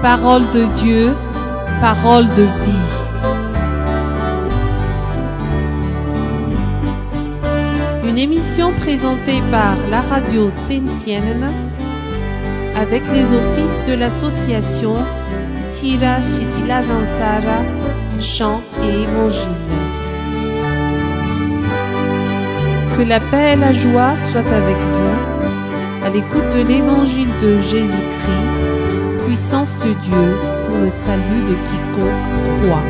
Parole de Dieu, parole de vie. Une émission présentée par la radio Tin Tien avec les offices de l'association Tira Shifila Jantsara, chant et évangile. Que la paix et la joie soient avec vous à l'écoute de l'évangile de Jésus-Christ, puissance de Dieu pour le salut de quiconque croit.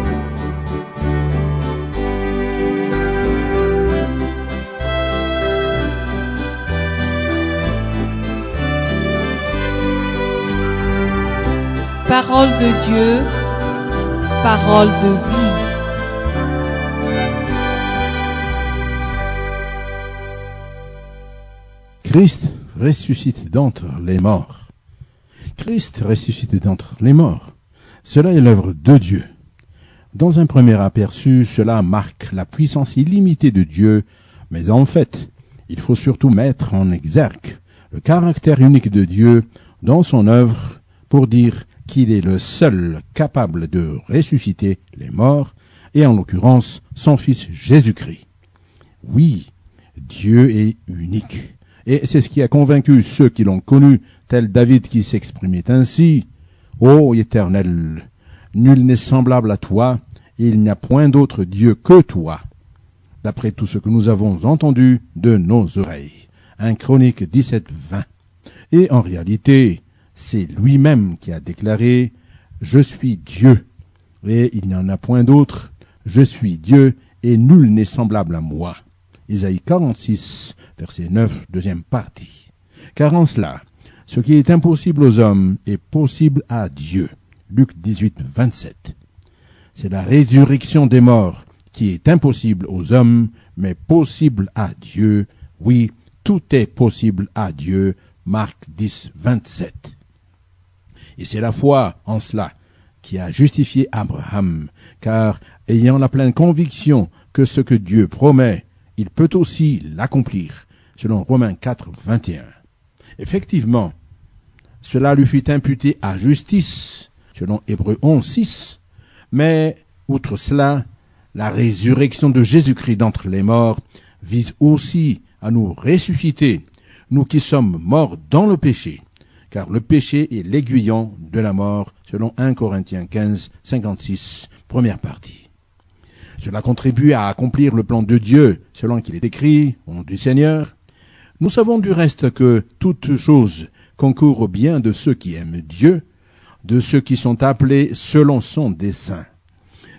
Parole de Dieu, parole de vie. Christ ressuscite d'entre les morts. Christ ressuscite d'entre les morts. Cela est l'œuvre de Dieu. Dans un premier aperçu, cela marque la puissance illimitée de Dieu, mais en fait, il faut surtout mettre en exergue le caractère unique de Dieu dans son œuvre pour dire qu'il est le seul capable de ressusciter les morts, et en l'occurrence son Fils Jésus-Christ. Oui, Dieu est unique. Et c'est ce qui a convaincu ceux qui l'ont connu, tel David qui s'exprimait ainsi. « Ô Éternel, nul n'est semblable à toi, et il n'y a point d'autre Dieu que toi. » D'après tout ce que nous avons entendu de nos oreilles. 1 Chroniques 17, 20. Et en réalité, c'est lui-même qui a déclaré « Je suis Dieu, et il n'y en a point d'autre. Je suis Dieu, et nul n'est semblable à moi. » Isaïe 46, verset 9, deuxième partie. Car en cela, ce qui est impossible aux hommes est possible à Dieu. Luc 18, 27. C'est la résurrection des morts qui est impossible aux hommes, mais possible à Dieu. Oui, tout est possible à Dieu. Marc 10, 27. Et c'est la foi en cela qui a justifié Abraham, car ayant la pleine conviction que ce que Dieu promet, il peut aussi l'accomplir, selon Romains 4, 21. Effectivement, cela lui fut imputé à justice, selon Hébreux 11, 6, mais, outre cela, la résurrection de Jésus-Christ d'entre les morts vise aussi à nous ressusciter, nous qui sommes morts dans le péché, car le péché est l'aiguillon de la mort, selon 1 Corinthiens 15, 56, première partie. Cela contribue à accomplir le plan de Dieu, selon qu'il est écrit, au nom du Seigneur. Nous savons du reste que toute chose concourt au bien de ceux qui aiment Dieu, de ceux qui sont appelés selon son dessein.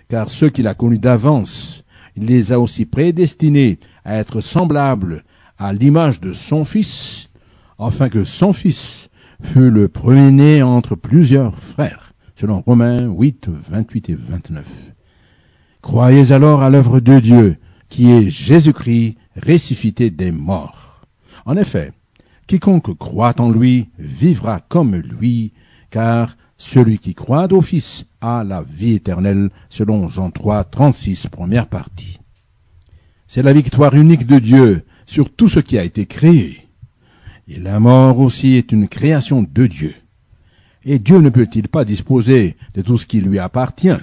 Car ceux qu'il a connus d'avance, il les a aussi prédestinés à être semblables à l'image de son Fils, afin que son Fils fût le premier-né entre plusieurs frères, selon Romains 8, 28 et 29. Croyez alors à l'œuvre de Dieu, qui est Jésus-Christ ressuscité des morts. En effet, quiconque croit en lui vivra comme lui, car celui qui croit au Fils a la vie éternelle, selon Jean 3, 36, première partie. C'est la victoire unique de Dieu sur tout ce qui a été créé. Et la mort aussi est une création de Dieu. Et Dieu ne peut-il pas disposer de tout ce qui lui appartient?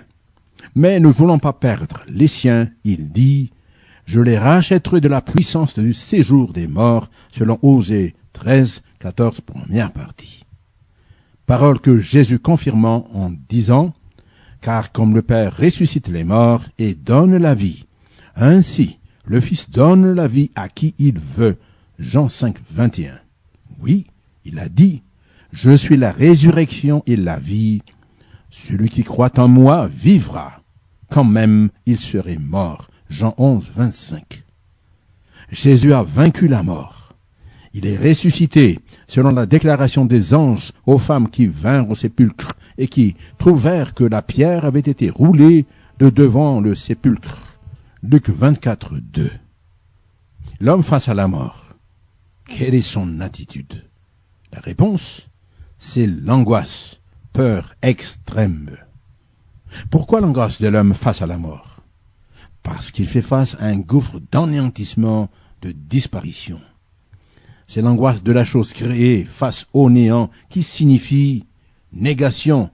Mais ne voulant pas perdre les siens, il dit « Je les rachèterai de la puissance du séjour des morts » selon Osée 13, 14, première partie. Parole que Jésus confirmant en disant « Car comme le Père ressuscite les morts et donne la vie, ainsi le Fils donne la vie à qui il veut. » Jean 5, 21. Oui, il a dit « Je suis la résurrection et la vie. Celui qui croit en moi vivra. » Quand même il serait mort. Jean 11, 25. Jésus a vaincu la mort. Il est ressuscité, selon la déclaration des anges aux femmes qui vinrent au sépulcre et qui trouvèrent que la pierre avait été roulée de devant le sépulcre. Luc 24, 2. L'homme face à la mort. Quelle est son attitude? La réponse, c'est l'angoisse, peur extrême. Pourquoi l'angoisse de l'homme face à la mort? Parce qu'il fait face à un gouffre d'anéantissement, de disparition. C'est l'angoisse de la chose créée face au néant qui signifie négation,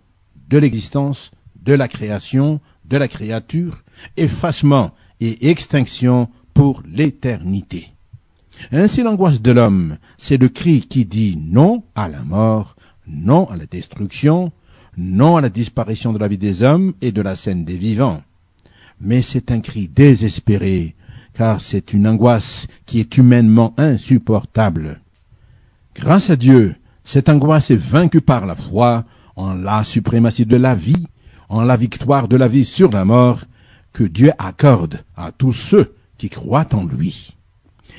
de l'existence, de la création, de la créature, effacement et extinction pour l'éternité. Ainsi l'angoisse de l'homme, c'est le cri qui dit non à la mort, non à la destruction, non à la disparition de la vie des hommes et de la scène des vivants. Mais c'est un cri désespéré, car c'est une angoisse qui est humainement insupportable. Grâce à Dieu, cette angoisse est vaincue par la foi en la suprématie de la vie, en la victoire de la vie sur la mort, que Dieu accorde à tous ceux qui croient en lui.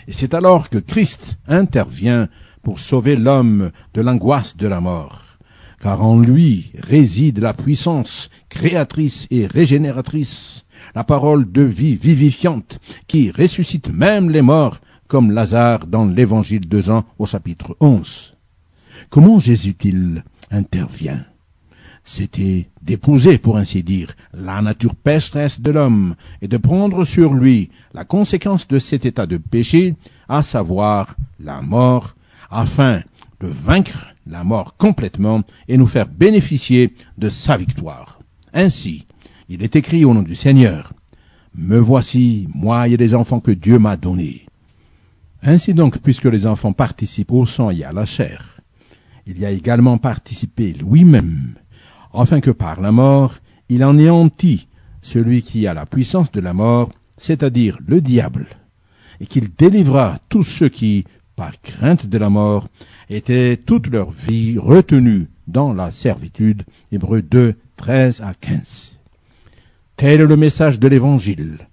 Et c'est alors que Christ intervient pour sauver l'homme de l'angoisse de la mort, car en lui réside la puissance créatrice et régénératrice, la parole de vie vivifiante qui ressuscite même les morts, comme Lazare dans l'évangile de Jean au chapitre 11. Comment Jésus-il intervient? C'était d'épouser, pour ainsi dire, la nature pécheresse de l'homme et de prendre sur lui la conséquence de cet état de péché, à savoir la mort, afin de vaincre la mort complètement et nous faire bénéficier de sa victoire. Ainsi, il est écrit au nom du Seigneur, « Me voici, moi et les enfants que Dieu m'a donnés. » Ainsi donc, puisque les enfants participent au sang et à la chair, il y a également participé lui-même, afin que par la mort, il anéantit celui qui a la puissance de la mort, c'est-à-dire le diable, et qu'il délivra tous ceux qui, par crainte de la mort, étaient toute leur vie retenus dans la servitude. Hébreux 2, 13 à 15. Tel est le message de l'Évangile,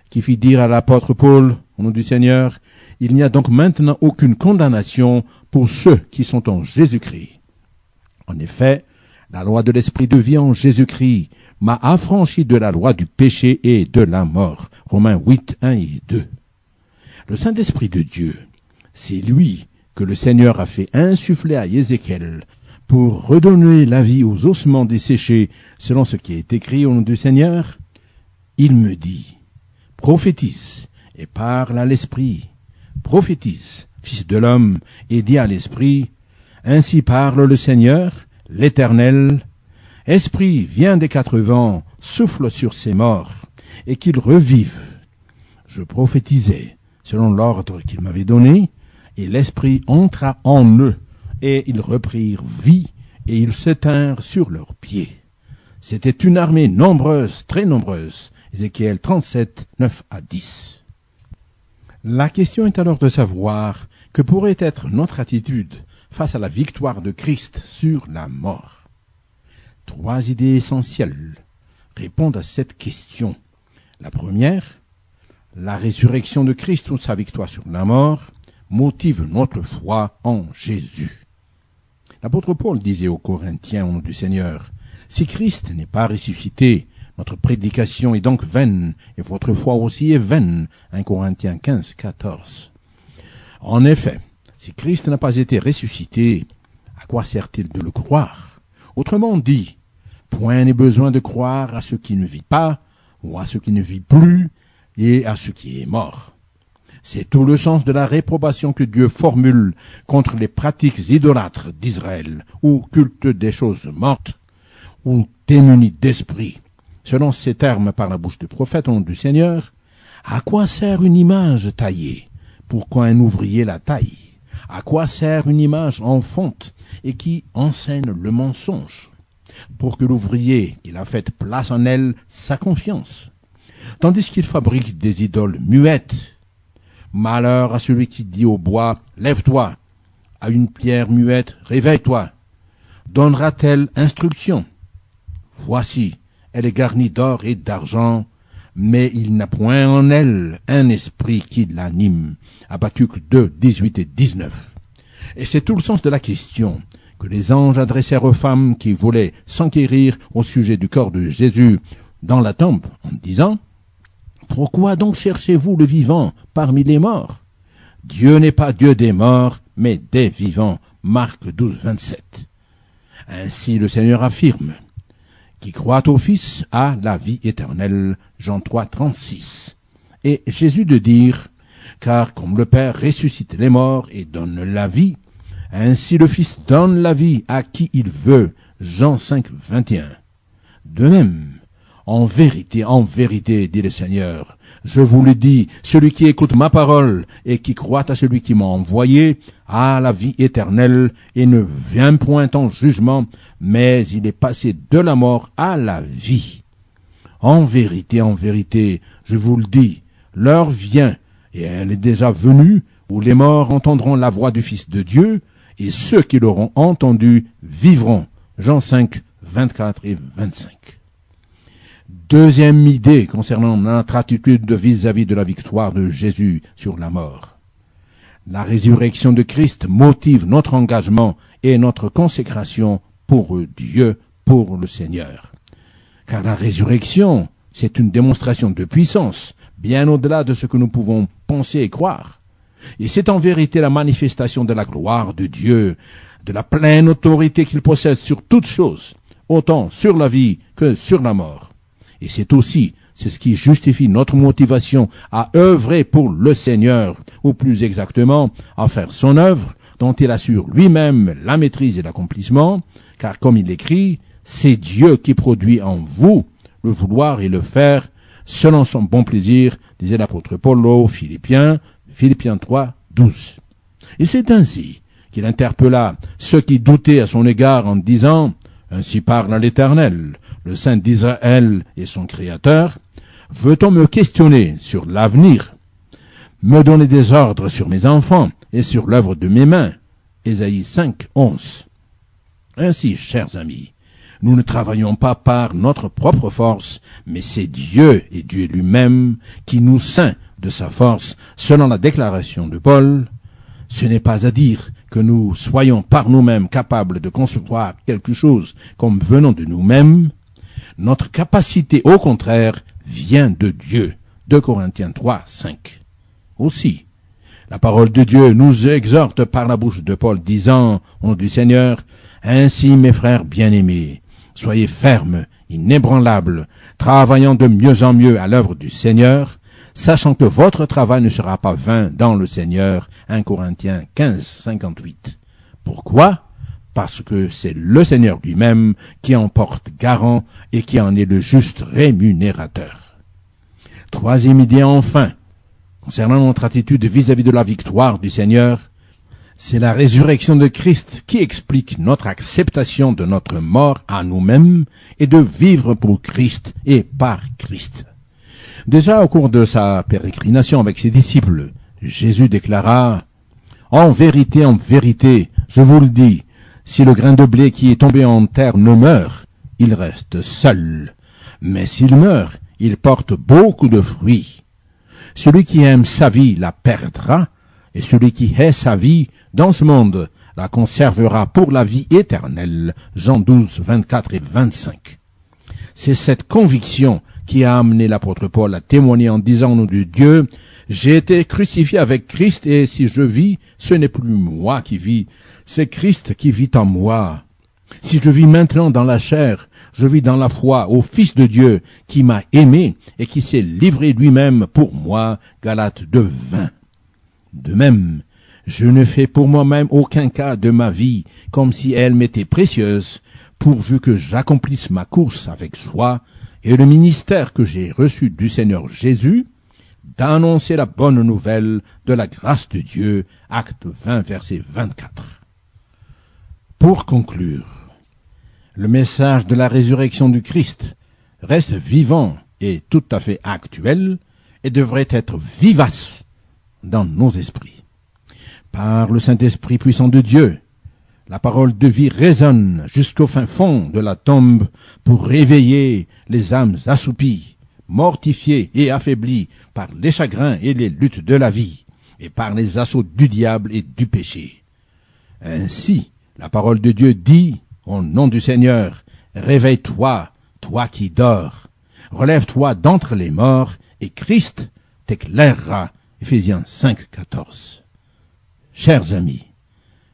qui fit dire à l'apôtre Paul, au nom du Seigneur, « Il n'y a donc maintenant aucune condamnation pour ceux qui sont en Jésus-Christ. » En effet, la loi de l'esprit de vie en Jésus-Christ m'a affranchi de la loi du péché et de la mort. Romains 8, 1 et 2. Le Saint-Esprit de Dieu, c'est lui que le Seigneur a fait insuffler à Ézéchiel pour redonner la vie aux ossements desséchés, selon ce qui est écrit au nom du Seigneur. Il me dit, prophétise et parle à l'Esprit. Prophétise, fils de l'homme, et dis à l'Esprit, ainsi parle le Seigneur, l'Éternel. Esprit, viens des quatre vents, souffle sur ces morts, et qu'ils revivent. Je prophétisais selon l'ordre qu'il m'avait donné, et l'Esprit entra en eux, et ils reprirent vie, et ils se tinrent sur leurs pieds. C'était une armée nombreuse, très nombreuse. Ézéchiel 37, 9 à 10. La question est alors de savoir que pourrait être notre attitude face à la victoire de Christ sur la mort. 3 idées essentielles répondent à cette question. La première, la résurrection de Christ ou sa victoire sur la mort motive notre foi en Jésus. L'apôtre Paul disait aux Corinthiens au nom du Seigneur, « Si Christ n'est pas ressuscité, notre prédication est donc vaine, et votre foi aussi est vaine. » 1 Corinthiens 15, 14. En effet, si Christ n'a pas été ressuscité, à quoi sert-il de le croire? Autrement dit, point n'est besoin de croire à ce qui ne vit pas, ou à ce qui ne vit plus, et à ce qui est mort. C'est tout le sens de la réprobation que Dieu formule contre les pratiques idolâtres d'Israël, ou culte des choses mortes, ou démunis d'esprit. Selon ces termes par la bouche du prophète au nom du Seigneur, à quoi sert une image taillée? Pourquoi un ouvrier la taille? À quoi sert une image en fonte et qui enseigne le mensonge? Pour que l'ouvrier qui l'a faite place en elle sa confiance. Tandis qu'il fabrique des idoles muettes. Malheur à celui qui dit au bois, lève-toi, à une pierre muette, réveille-toi. Donnera-t-elle instruction? Voici, elle est garnie d'or et d'argent, mais il n'a point en elle un esprit qui l'anime. Habacuc 2, 18 et 19. Et c'est tout le sens de la question que les anges adressèrent aux femmes qui voulaient s'enquérir au sujet du corps de Jésus dans la tombe, en disant, « Pourquoi donc cherchez-vous le vivant parmi les morts? Dieu n'est pas Dieu des morts, mais des vivants. » Marc 12, 27. Ainsi le Seigneur affirme, « Qui croit au Fils a la vie éternelle. » Jean 3, 36. Et Jésus de dire, « Car comme le Père ressuscite les morts et donne la vie, ainsi le Fils donne la vie à qui il veut. » Jean 5, 21. De même, en vérité, dit le Seigneur, je vous le dis, celui qui écoute ma parole et qui croit à celui qui m'a envoyé a la vie éternelle et ne vient point en jugement, mais il est passé de la mort à la vie. En vérité, je vous le dis, l'heure vient, et elle est déjà venue, où les morts entendront la voix du Fils de Dieu, et ceux qui l'auront entendu vivront. Jean 5, 24 et 25. Deuxième idée concernant notre attitude vis-à-vis de la victoire de Jésus sur la mort. La résurrection de Christ motive notre engagement et notre consécration pour Dieu, pour le Seigneur. Car la résurrection, c'est une démonstration de puissance, bien au-delà de ce que nous pouvons penser et croire. Et c'est en vérité la manifestation de la gloire de Dieu, de la pleine autorité qu'il possède sur toutes choses, autant sur la vie que sur la mort. Et c'est ce qui justifie notre motivation à œuvrer pour le Seigneur, ou plus exactement, à faire son œuvre, dont il assure lui-même la maîtrise et l'accomplissement, car comme il écrit, c'est Dieu qui produit en vous le vouloir et le faire, selon son bon plaisir, disait l'apôtre Paul aux Philippiens 3, 12. Et c'est ainsi qu'il interpella ceux qui doutaient à son égard en disant « Ainsi parle l'Éternel, le Saint d'Israël et son Créateur, veut-on me questionner sur l'avenir, me donner des ordres sur mes enfants et sur l'œuvre de mes mains ?» Ésaïe 5, 11. Ainsi, chers amis, nous ne travaillons pas par notre propre force, mais c'est Dieu et Dieu lui-même qui nous ceint de sa force, selon la déclaration de Paul. Ce n'est pas à dire que nous soyons par nous-mêmes capables de concevoir quelque chose comme venant de nous-mêmes. Notre capacité, au contraire, vient de Dieu. 2 Corinthiens 3, 5. Aussi, la parole de Dieu nous exhorte par la bouche de Paul, disant, au nom du Seigneur, « Ainsi, mes frères bien-aimés, soyez fermes, inébranlables, travaillant de mieux en mieux à l'œuvre du Seigneur, sachant que votre travail ne sera pas vain dans le Seigneur. » 1 Corinthiens 15, 58. Pourquoi? Parce que c'est le Seigneur lui-même qui en porte garant et qui en est le juste rémunérateur. Troisième idée enfin, concernant notre attitude vis-à-vis de la victoire du Seigneur, c'est la résurrection de Christ qui explique notre acceptation de notre mort à nous-mêmes et de vivre pour Christ et par Christ. Déjà au cours de sa pérégrination avec ses disciples, Jésus déclara « En vérité, je vous le dis, si le grain de blé qui est tombé en terre ne meurt, il reste seul. Mais s'il meurt, il porte beaucoup de fruits. Celui qui aime sa vie la perdra, et celui qui hait sa vie dans ce monde la conservera pour la vie éternelle. » Jean 12, 24 et 25. C'est cette conviction qui a amené l'apôtre Paul à témoigner en disant au nom de Dieu, « J'ai été crucifié avec Christ, et si je vis, ce n'est plus moi qui vis, c'est Christ qui vit en moi. Si je vis maintenant dans la chair, je vis dans la foi au Fils de Dieu qui m'a aimé et qui s'est livré lui-même pour moi. » Galates 2, 20. De même, je ne fais pour moi-même aucun cas de ma vie comme si elle m'était précieuse, pourvu que j'accomplisse ma course avec joie et le ministère que j'ai reçu du Seigneur Jésus, d'annoncer la bonne nouvelle de la grâce de Dieu. Acte 20, verset 24. Pour conclure, le message de la résurrection du Christ reste vivant et tout à fait actuel et devrait être vivace dans nos esprits. Par le Saint-Esprit puissant de Dieu, la parole de vie résonne jusqu'au fin fond de la tombe pour réveiller les âmes assoupies, mortifiées et affaiblies par les chagrins et les luttes de la vie, et par les assauts du diable et du péché. Ainsi, la parole de Dieu dit, au nom du Seigneur, « Réveille-toi, toi qui dors, relève-toi d'entre les morts, et Christ t'éclairera. » Éphésiens 5, 14. Chers amis,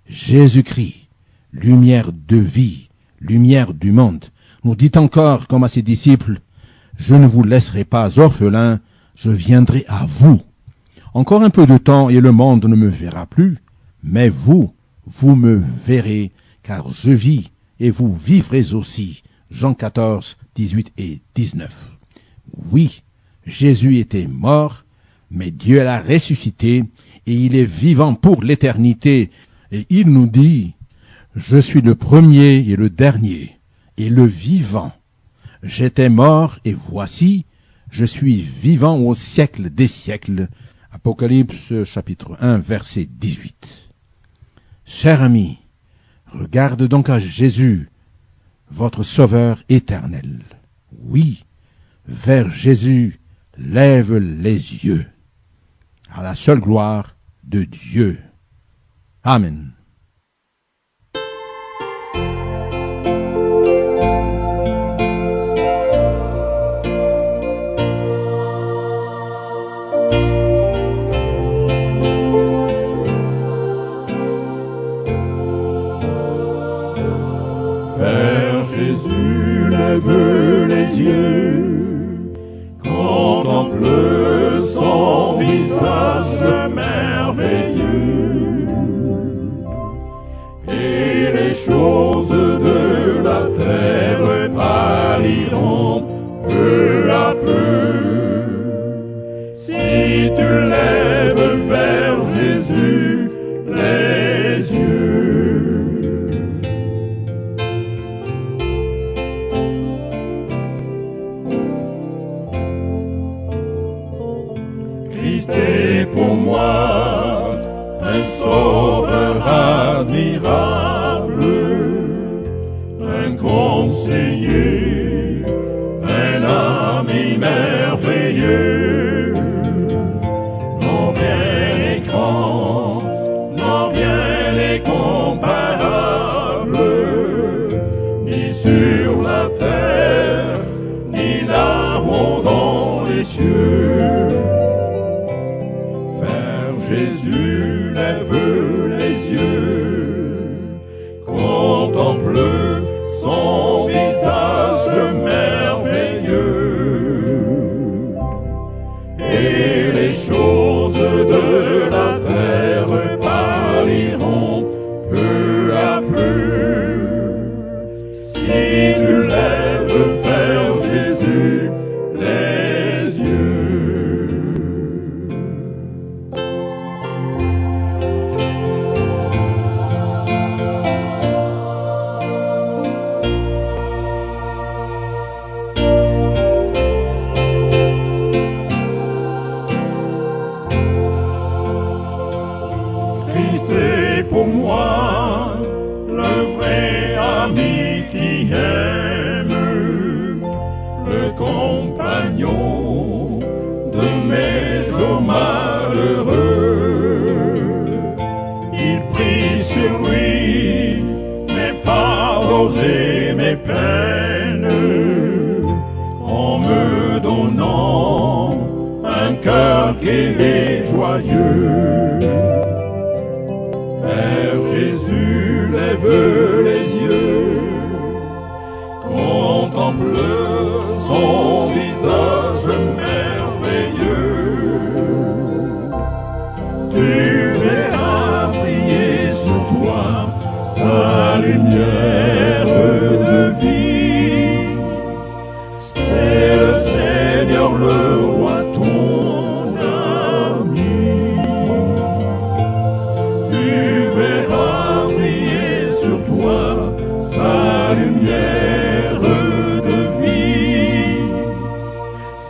Jésus-Christ, lumière de vie, lumière du monde, nous dit encore, comme à ses disciples, « Je ne vous laisserai pas orphelins, je viendrai à vous. Encore un peu de temps et le monde ne me verra plus, mais vous me verrez, car je vis et vous vivrez aussi. » Jean 14, 18 et 19. Oui, Jésus était mort, mais Dieu l'a ressuscité et il est vivant pour l'éternité. Et il nous dit, « Je suis le premier et le dernier, et le vivant. J'étais mort et voici, je suis vivant au siècle des siècles. » Apocalypse chapitre 1, verset 18. Cher ami, regarde donc à Jésus, votre Sauveur éternel. Oui, vers Jésus, lève les yeux, à la seule gloire de Dieu. Amen. Vers Jésus, lève les yeux, contemple son visage merveilleux, et les choses de la terre pâliront peu à peu. Si tu lèves vers Jésus les yeux, Christ est pour moi un sauveur admirable, un conseiller, un ami merveilleux. Non bien les grands, non bien les comparables, ni sur la terre, ni là-haut dans les cieux. Vers Jésus, lève les yeux, contemple son visage merveilleux, et les choses de la terre pâliront peu à peu. Si tu lèves vers Jésus les yeux. Christ est pour moi le vrai ami qui aime, le compagnon de mes jours malheureux. Il prie sur lui mes fardeaux et mes peines, en me donnant un cœur gai et joyeux. Vers Jésus, lève les yeux, contemple son visage merveilleux. Tu verras briller sur toi ta lumière de vie. C'est le Seigneur, le roi, ton ami. Tu verras briller sur toi sa lumière de vie.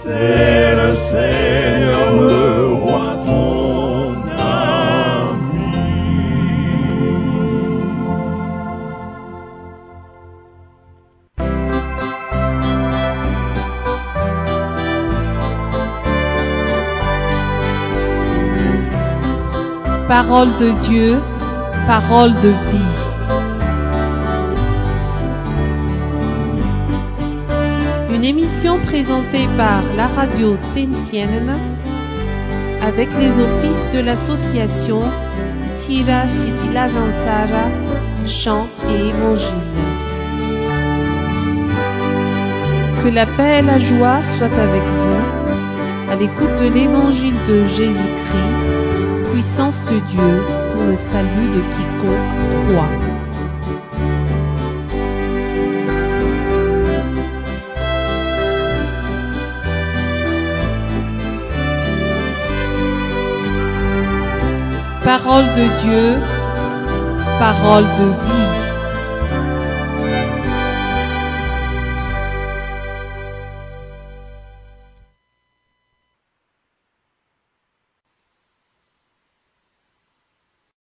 C'est le Seigneur, le roi, ton ami. Parole de Dieu, parole de vie. Une émission présentée par la radio Temtienne avec les offices de l'association Tira Shifila Jantsara, chant et évangile. Que la paix et la joie soient avec vous à l'écoute de l'évangile de Jésus-Christ, puissance de Dieu pour le salut de quiconque croit. Parole de Dieu, parole de vie.